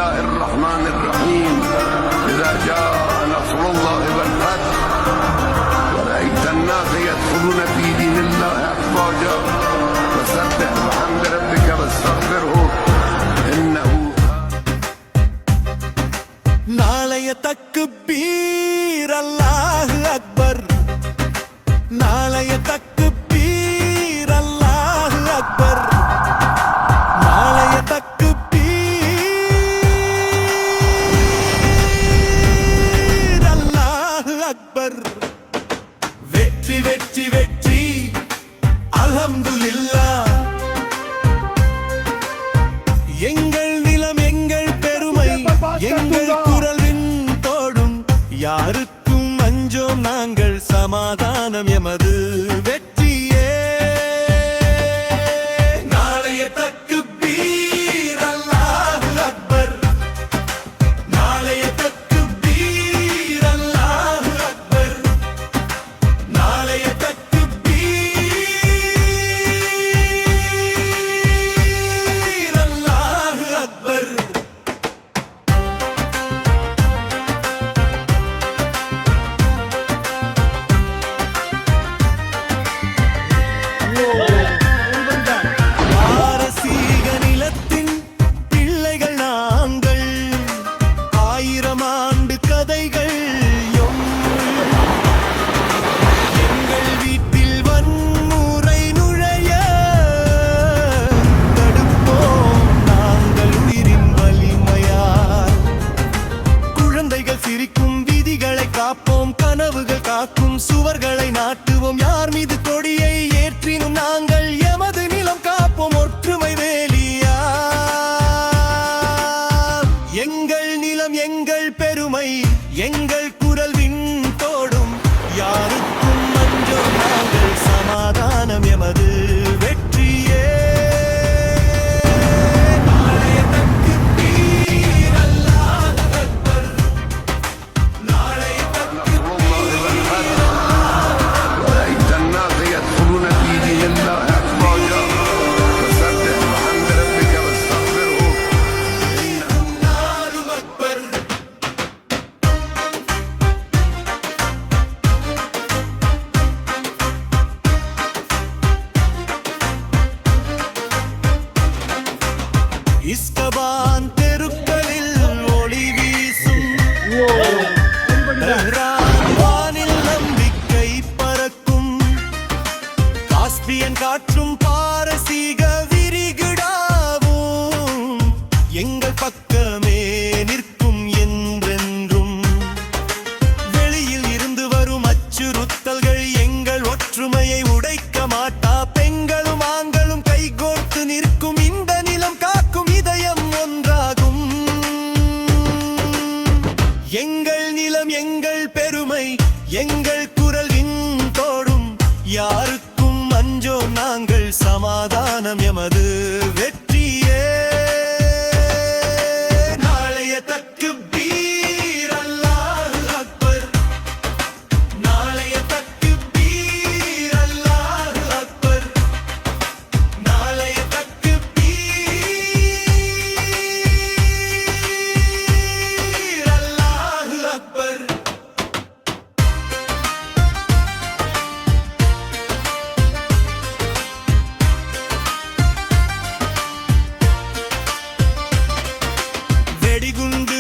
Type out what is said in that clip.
الله الرحمن الرحيم إذا جاء نصر الله والفتح ورأيت الناس يدخلون في دين الله أفواجا فسبح بحمد ربك واستغفره إنه நாளைய தக்பீர் அல்லாஹ் அக்பர் நாளைய தக்பீர் அல்லாஹ் அக்பர் நாளைய தக்பீர் அல்லாஹ் அக்பர் வெற்றி வெற்றி வெற்றி அல்ஹம்துலில்லாஹ் எங்கள் நிலம் எங்கள் பெருமை எங்கள் குரலின் தோடும் யாருக்கும் அஞ்சோம் நாங்கள் சமாதானம் எமது வெற்றியே நாளைய தக்பீர் அல்லாஹ் அக்பர் நாளைய தக்பீர் அல்லாஹ் அக்பர் நாளைய தக்பீர் அல்லாஹ் அக்பர் பாரசீக நிலத்தின் பிள்ளைகள் நாங்கள் ஆயிரம் ஆண்டு கதைகள் எங்கள் வீட்டில் வன்முறை நுழைய தடுப்போம் நாங்கள் உயிரின் வலிமையால் குழந்தைகள் சிரிக்கும் விதிகளை காப்போம் கனவுகள் காக்கும் சுவர்களை நாட்டுவோம் யார் மீது கொடியை ஏற்றினும் நாங்கள் எமது நிலம் காப்போம் ஒற்றுமை வேலியா எங்கள் நிலம் எங்கள் பெருமை எங்கள் குரல் விண் தோடும் யாருக்கும் மஞ்சம் நாங்கள் சமாதானம் எமது வெற்றியே நாளைய தக்பீர் அல்லாஹ் அக்பர் நாளைய ورأيت الناس يدخلون في دين الله أفواجا فسبح بحمد ربك واستغفره الله أكبر இஸ்கபான் தெருக்களில் ஒளி வீசும் தெஹ்ரான் வானில் நம்பிக்கை பறக்கும் காஸ்பியன் காற்றும் பாரசீக விரிகுடாவும் எங்கள் பக்கமே நிற்கும் என்றென்றும் வெளியில் இருந்து வரும் அச்சுறுத்தல்கள் எங்கள் ஒற்றுமையை உடைக்க மாட்டா பெண்களும் ஆண்களும் கைகோர்த்து நிற்கும் இந்த நிலம் காக்கும் இதயம் ஒன்றாகும் எங்கள் நிலம் எங்கள் பெருமை எங்கள் குரல் தோடும் யாருக்கும் அஞ்சோம் நாங்கள் சமாதானம் எமது வெற்றியே நாளைய தக்பீர் அல்லாஹ் அக்பர் நாளைய தக்பீர் அல்லாஹ் அக்பர் நாளைய தக்பீர் அல்லாஹ் அக்பர் வெடிகுண்டு